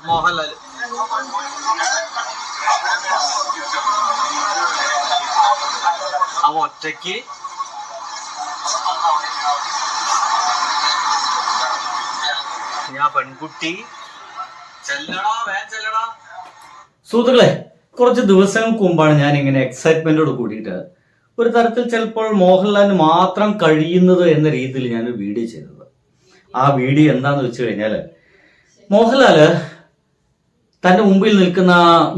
മോഹൻലാൽ അവ ഒറ്റയ്ക്ക് ഞാൻ പെൺകുട്ടി ചെല്ലടാ ചെല്ലടാ. സുഹൃത്തുക്കളെ, കുറച്ച് ദിവസങ്ങൾക്ക് മുമ്പാണ് ഞാൻ ഇങ്ങനെ എക്സൈറ്റ്മെന്റോട് കൂടിയിട്ട് ഒരു തരത്തിൽ ചിലപ്പോൾ മോഹൻലാലിന് മാത്രം കഴിയുന്നത് എന്ന രീതിയിൽ ഞാനൊരു വീഡിയോ ചെയ്തത്. ആ വീഡിയോ എന്താന്ന് വെച്ച് കഴിഞ്ഞാൽ, മോഹൻലാല് തൻ്റെ മുമ്പിൽ നിൽക്കുന്ന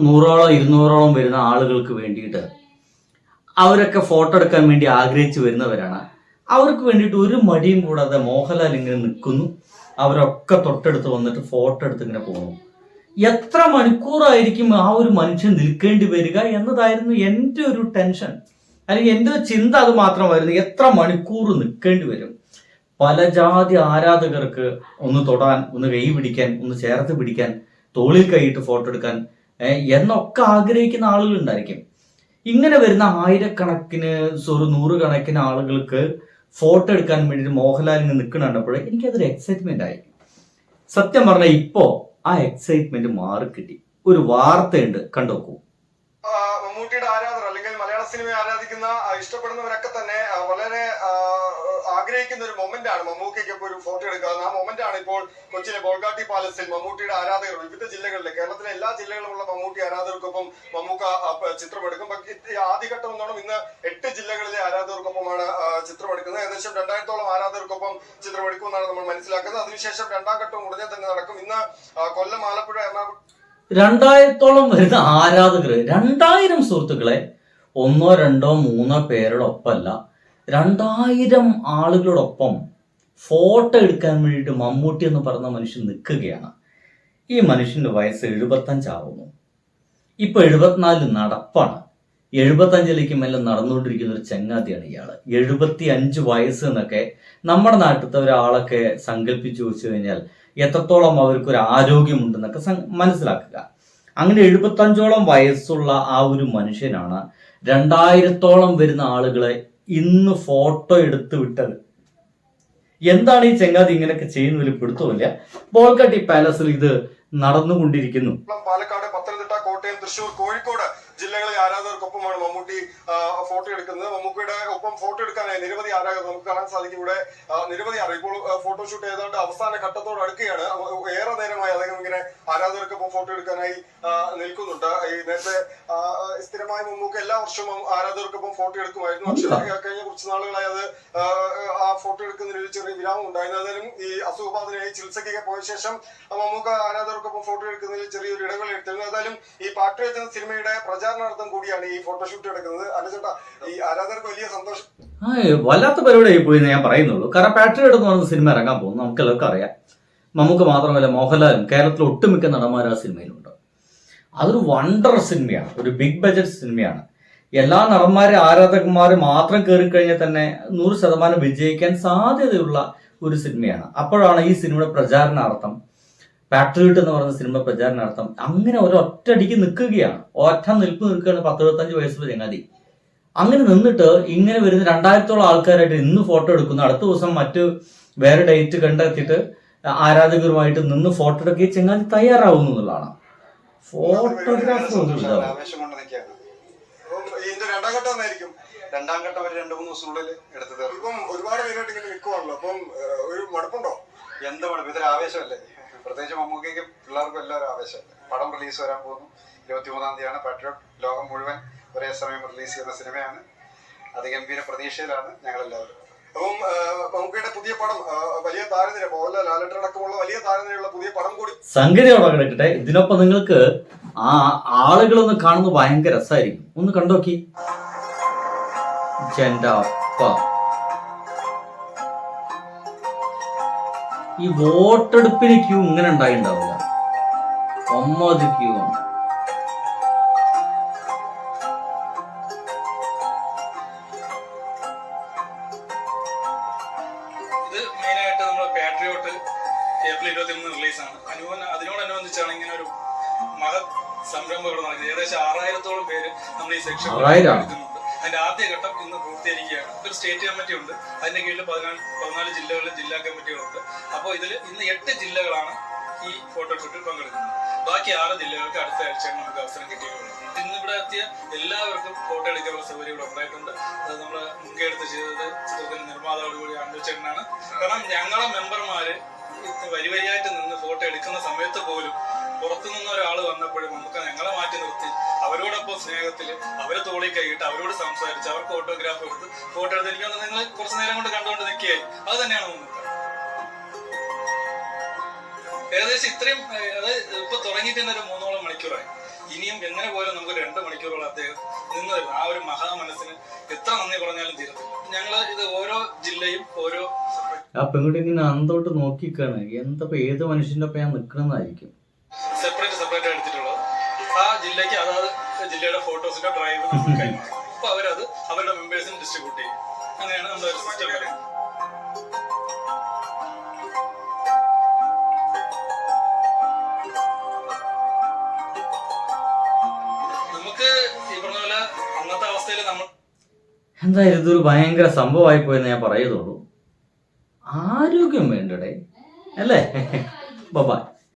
100-200 വരുന്ന ആളുകൾക്ക് വേണ്ടിയിട്ട് അവരൊക്കെ ഫോട്ടോ എടുക്കാൻ വേണ്ടി ആഗ്രഹിച്ചു വരുന്നവരാണ്. അവർക്ക് വേണ്ടിയിട്ട് ഒരു മടിയും കൂടാതെ മോഹൻലാൽ ഇങ്ങനെ നിൽക്കുന്നു. അവരൊക്കെ തൊട്ടടുത്ത് വന്നിട്ട് ഫോട്ടോ എടുത്ത് ഇങ്ങനെ പോകുന്നു. എത്ര മണിക്കൂറായിരിക്കും ആ ഒരു മനുഷ്യൻ നിൽക്കേണ്ടി വരിക എന്നതായിരുന്നു എൻ്റെ ഒരു ടെൻഷൻ, അല്ലെങ്കിൽ എൻ്റെ ഒരു ചിന്ത. അത് മാത്രമായിരുന്നു, എത്ര മണിക്കൂർ നിൽക്കേണ്ടി വരും. പല ജാതി ആരാധകർക്ക് ഒന്ന് തൊടാൻ, ഒന്ന് കൈ പിടിക്കാൻ, ഒന്ന് ചേർത്ത് പിടിക്കാൻ, തോളിൽ കൈയിട്ട് ഫോട്ടോ എടുക്കാൻ എന്നൊക്കെ ആഗ്രഹിക്കുന്ന ആളുകളുണ്ടായിരിക്കും. ഇങ്ങനെ വരുന്ന ആയിരക്കണക്കിന്, 100 കണക്കിന് ആളുകൾക്ക് ഫോട്ടോ എടുക്കാൻ വേണ്ടിയിട്ട് മോഹൻലാൽ ഇങ്ങനെ നിൽക്കുന്ന കണ്ടപ്പോൾ എനിക്കതൊരു എക്സൈറ്റ്മെന്റ് ആയി. സത്യം പറഞ്ഞാൽ ഇപ്പോ ആ എക്സൈറ്റ്മെന്റ് മാറിക്കിട്ടി. ഒരു വാർത്തയുണ്ട്, കണ്ടോക്കൂ. മമ്മൂട്ടിയുടെ ആരാധകർ അല്ലെങ്കിൽ മലയാള സിനിമയെ ആരാധിക്കുന്ന ഇഷ്ടപ്പെടുന്നവരൊക്കെ തന്നെ വളരെ ആഗ്രഹിക്കുന്ന ഒരു മൊമെന്റ് ആണ് മമ്മൂക്കയ്ക്കൊപ്പം ഒരു ഫോട്ടോ എടുക്കുക. ആ മൊമെന്റ് ആണ് ഇപ്പോൾ കൊച്ചിയിലെ ബോൾഗാട്ടി പാലസിൽ മമ്മൂട്ടിയുടെ ആരാധകർ വിവിധ ജില്ലകളിലെ, കേരളത്തിലെ എല്ലാ ജില്ലകളിലുമുള്ള മമ്മൂട്ടി ആരാധകർക്കൊപ്പം മമ്മൂക്ക ചിത്രമെടുക്കും. ആദ്യഘട്ടം എന്നോണം ഇന്ന് 8 ജില്ലകളിലെ ആരാധകർക്കൊപ്പമാണ് ചിത്രമെടുക്കുന്നത്. ഏകദേശം 2000-ഓളം ആരാധകർക്കൊപ്പം ചിത്രമെടുക്കുമെന്നാണ് നമ്മൾ മനസ്സിലാക്കുന്നത്. അതിനുശേഷം രണ്ടാം ഘട്ടം ഉടനെ തന്നെ നടക്കും. ഇന്ന് കൊല്ലം, ആലപ്പുഴ, എറണാകുളം 2000-ഓളം വരുന്ന ആരാധകർ, 2000 സുഹൃത്തുക്കളെ, 1, 2, 3 പേരുടെ ഒപ്പമല്ല, 2000 ആളുകളോടൊപ്പം ഫോട്ടോ എടുക്കാൻ വേണ്ടിയിട്ട് മമ്മൂട്ടി എന്ന് പറഞ്ഞ മനുഷ്യൻ നിൽക്കുകയാണ്. ഈ മനുഷ്യന്റെ വയസ്സ് 75 ആവുന്നു. ഇപ്പൊ 74 നടപ്പാണ്. 75ലേക്ക് മെല്ലെ നടന്നുകൊണ്ടിരിക്കുന്ന ഒരു ചങ്ങാതിയാണ് ഇയാള്. 75 വയസ്സ് എന്നൊക്കെ നമ്മുടെ നാട്ടിലത്തെ ഒരാളൊക്കെ സങ്കല്പിച്ചു വെച്ചു കഴിഞ്ഞാൽ എത്രത്തോളം അവർക്കൊരു ആരോഗ്യമുണ്ടെന്നൊക്കെ മനസ്സിലാക്കുക. അങ്ങനെ 75ഓളം വയസ്സുള്ള ആ ഒരു മനുഷ്യനാണ് 2000-ഓളം വരുന്ന ആളുകളെ ഇന്ന് ഫോട്ടോ എടുത്ത് വിട്ടത്. എന്താണ് ഈ ചങ്ങാതി ഇങ്ങനെയൊക്കെ ചെയ്യുന്നതിൽ പിടുത്തമില്ല. ബോൾഗാട്ടി പാലസിൽ ഇത് നടന്നുകൊണ്ടിരിക്കുന്നു. പാലക്കാട്, പത്തനംതിട്ട, കോട്ടയം, തൃശൂർ, കോഴിക്കോട് ജില്ലകളിലെ ആരാധകർക്കൊപ്പമാണ് മമ്മൂട്ടി ഫോട്ടോ എടുക്കുന്നത്. മമ്മൂട്ടിയുടെ ഒപ്പം ഫോട്ടോ എടുക്കാനായി നിരവധി ആരാധകർ നമുക്ക് കാണാൻ സാധിക്കും. ഇവിടെ നിരവധി ഇപ്പോൾ ഫോട്ടോഷൂട്ട് ഏതാണ്ട് അവസാന ഘട്ടത്തോട് അടുക്കുകയാണ്. ഏറെ നേരമായി അദ്ദേഹം ഇങ്ങനെ ആരാധകർക്കൊപ്പം ഫോട്ടോ എടുക്കാനായി നിൽക്കുന്നുണ്ട്. ഈ നേരത്തെ സ്ഥിരമായി മമ്മൂക്ക എല്ലാ വർഷവും ആരാധകർക്കൊപ്പം ഫോട്ടോ എടുക്കുമായിരുന്നു. പക്ഷേ കഴിഞ്ഞ കുറച്ച് നാളുകളായി അത് ആ ഫോട്ടോ എടുക്കുന്നതിന് ഒരു ചെറിയ വിരാമം ഉണ്ടായിരുന്നു. ഏതായാലും ഈ അസുഖബാധിതനായി ചികിത്സയ്ക്കൊക്കെ പോയ ശേഷം മമ്മൂക്ക ആരാധകർക്കൊപ്പം ഫോട്ടോ എടുക്കുന്നതിൽ ചെറിയൊരു ഇടവേള എടുത്തിരുന്നു. ഏതായാലും ഈ പാട്രിയോട്ട് എന്ന സിനിമയുടെ പ്രചാരണാർത്ഥം കൂടിയാണ് ഈ ഫോട്ടോഷൂട്ട് എടുക്കുന്നത്. അനുചേട്ടാ, ഈ ആരാധകർക്ക് വലിയ സന്തോഷം. വല്ലാത്ത പരിപാടിയായി പോയി ഞാൻ പറയുന്നുള്ളൂ. കാരണം പാട്രിയോട്ട് എന്ന് പറയുന്ന സിനിമ ഇറങ്ങാൻ പോകുന്നു. നമുക്ക് എല്ലാവർക്കും അറിയാം. നമുക്ക് മാത്രമല്ല, മോഹൻലാലും കേരളത്തിലെ ഒട്ടുമിക്ക നടന്മാർ ആ സിനിമയിലുണ്ട്. അതൊരു വണ്ടർ സിനിമയാണ്, ഒരു ബിഗ് ബഡ്ജറ്റ് സിനിമയാണ്. എല്ലാ നടന്മാരെ ആരാധകന്മാര് മാത്രം കയറി കഴിഞ്ഞാൽ തന്നെ 100% വിജയിക്കാൻ സാധ്യതയുള്ള ഒരു സിനിമയാണ്. അപ്പോഴാണ് ഈ സിനിമയുടെ പ്രചാരണാർത്ഥം, പാട്രിയോട്ട് എന്ന് പറയുന്ന സിനിമ പ്രചാരണാർത്ഥം അങ്ങനെ ഒരൊറ്റടിക്ക് നിൽക്കുകയാണ്. ഒറ്റ നിൽപ്പ് നിൽക്കുകയാണ് 10-25 വയസ്സുള്ള ചങ്ങാതി. അങ്ങനെ നിന്നിട്ട് ഇങ്ങനെ വരുന്ന 2000-ഓളം ആൾക്കാരായിട്ട് ഇന്ന് ഫോട്ടോ എടുക്കുന്നു. അടുത്ത ദിവസം മറ്റു വേറെ ഡേറ്റ് കണ്ടെത്തിയിട്ട് ആരാധകരുമായിട്ട് നിന്ന് ഫോട്ടോ എടുക്കുക ചങ്ങാതി തയ്യാറാവുന്നു എന്നുള്ളതാണ്. ഫോട്ടോഗ്രാഫർ രണ്ടാം ഘട്ടം വരെ 2-3 ദിവസത്തിനുള്ളിൽ എടുത്തത്. ഇപ്പം ഒരുപാട് പേരായിട്ട് ഇങ്ങനെ നിൽക്കുവാണല്ലോ. അപ്പം ഒരു മടുപ്പുണ്ടോ? എന്ത് മടുപ്പ്, ഇതൊരു ആവേശമല്ലേ. പ്രത്യേകിച്ച് മമ്മൂക്കയ്ക്ക് പിള്ളേർക്കും എല്ലാവരും ആവേശമല്ലേ. പടം റിലീസ് വരാൻ പോകുന്നു. 23-ാം തീയതിയാണ് പാട്രിയോട്ട്. ലോകം മുഴുവൻ ഒരേ സമയം റിലീസ് ചെയ്യുന്ന സിനിമയാണ്. അതിഗംഭീര പ്രതീക്ഷയിലാണ് ഞങ്ങളെല്ലാവരും. അപ്പം മമ്മൂക്കയുടെ പുതിയ പടം വലിയ താരനിര, മോഹൻലാൽ, ലാലേട്ടൻ അടക്കമുള്ള വലിയ താരനിരയുള്ള പുതിയ പടം കൂടി സംഗതി അവിടെ കിടക്കട്ടെ. ഇതിനൊപ്പം നിങ്ങൾക്ക് ആ ആളുകളൊന്ന് കാണുന്നത് ഭയങ്കര രസമായിരിക്കും. ഒന്ന് കണ്ടോക്കി. ഈ വോട്ടെടുപ്പിന് ക്യൂ ഇങ്ങനെ ഉണ്ടായിണ്ടാവില്ല. 9 ക്യൂ ആണ്. ഇത് മെയിനായിട്ട് നമ്മൾ പാട്രിയോട്ട് ഏപ്രിൽ 23 റിലീസാണ്. അതിനോടനുബന്ധിച്ചാണ് ഇങ്ങനെ ഒരു മഹത് സംരംഭം ഇവിടെ നടക്കുന്നത്. ഏകദേശം 6000-ഓളം പേര് നമ്മൾ ഈ സെക്ഷൻ എടുക്കുന്നുണ്ട്. അതിന്റെ ആദ്യഘട്ടം ഇന്ന് പൂർത്തീകരിക്കുകയാണ്. ഒരു സ്റ്റേറ്റ് കമ്മിറ്റി ഉണ്ട്, അതിന്റെ കീഴിൽ 14 ജില്ലകളിലും ജില്ലാ കമ്മിറ്റികളുണ്ട്. അപ്പോൾ ഇതിൽ ഇന്ന് 8 ജില്ലകളാണ് ഈ ഫോട്ടോ ഷൂട്ടിൽ പങ്കെടുക്കുന്നത്. ബാക്കി 6 ജില്ലകൾക്ക് അടുത്ത ആഴ്ചയാണ് നമുക്ക് അവസരം കിട്ടിയിട്ടുള്ളത്. ഇന്നിവിടെ എത്തിയ എല്ലാവർക്കും ഫോട്ടോ എടുക്കാനുള്ള സൗകര്യം ഇവിടെ ഉണ്ടായിട്ടുണ്ട്. അത് നമ്മൾ മുൻകൈ എടുത്ത് ചെയ്തത് ചിത്രത്തിന്റെ നിർമ്മാതാവ് കൂടി ആൻഡ്രൂചേട്ടനാണ്. കാരണം ഞങ്ങളെ മെമ്പർമാര് വരിവരിയായിട്ട് നിന്ന് ഫോട്ടോ എടുക്കുന്ന സമയത്ത് പോലും പുറത്തു നിന്ന് ഒരാൾ വന്നപ്പോഴും നമുക്ക് ഞങ്ങളെ മാറ്റി നിർത്തി അവരോടൊപ്പം സ്നേഹത്തില് അവരെ തോളി കൈയിട്ട് അവരോട് സംസാരിച്ച് അവർക്ക് ഓട്ടോഗ്രാഫ് എടുത്ത് ഫോട്ടോ എടുത്ത് എനിക്ക് നിങ്ങൾ കുറച്ചു നേരം കൊണ്ട് കണ്ടുകൊണ്ട് നിൽക്കുകയായി. അത് തന്നെയാണ് നമുക്ക് ഏകദേശം ഇത്രയും, അതായത് ഇപ്പൊ തുടങ്ങിയിട്ട് തന്നെ ഒരു 3ഓളം മണിക്കൂറായി. ഇനിയും എങ്ങനെ പോയാലും നമുക്ക് 2 മണിക്കൂറോളം അദ്ദേഹം നിന്ന് തരുന്നു. ആ ഒരു മഹാമനസ്സിന് എത്ര നന്ദി പറഞ്ഞാലും തീരത്തില്ല. ഞങ്ങള് ഇത് ഓരോ ജില്ലയും ഓരോ ആ പെൺകുട്ടി ഇങ്ങനെ അന്തോട്ട് നോക്കിക്കാണ് എന്താ ഏത് മനുഷ്യന്റെ ഒപ്പം ഞാൻ നിൽക്കണമെന്നായിരിക്കും. സെപ്പറേറ്റ് എടുത്തിട്ടുള്ളത്. ആ ജില്ലക്ക് അതായത് ജില്ലയുടെ ഫോട്ടോസിന്റെ ഡ്രൈവ് നമുക്ക് കൈമാറും. അപ്പൊ അവരത് അവരുടെ മെമ്പേഴ്സിന് ഡിസ്ട്രിബ്യൂട്ട് ചെയ്യും. അങ്ങനെയാണ് നമ്മുടെ ഒരു സിസ്റ്റം വരുന്നത്. നമുക്ക് ഈ പറഞ്ഞ പോലെ അന്നത്തെ അവസ്ഥയിൽ നമ്മൾ എന്തായാലും ഇതൊരു ഭയങ്കര സംഭവമായി പോയെന്ന് ഞാൻ പറയുന്നുള്ളൂ. ആരോഗ്യം വേണ്ടടേ അല്ലേ? ബൈ.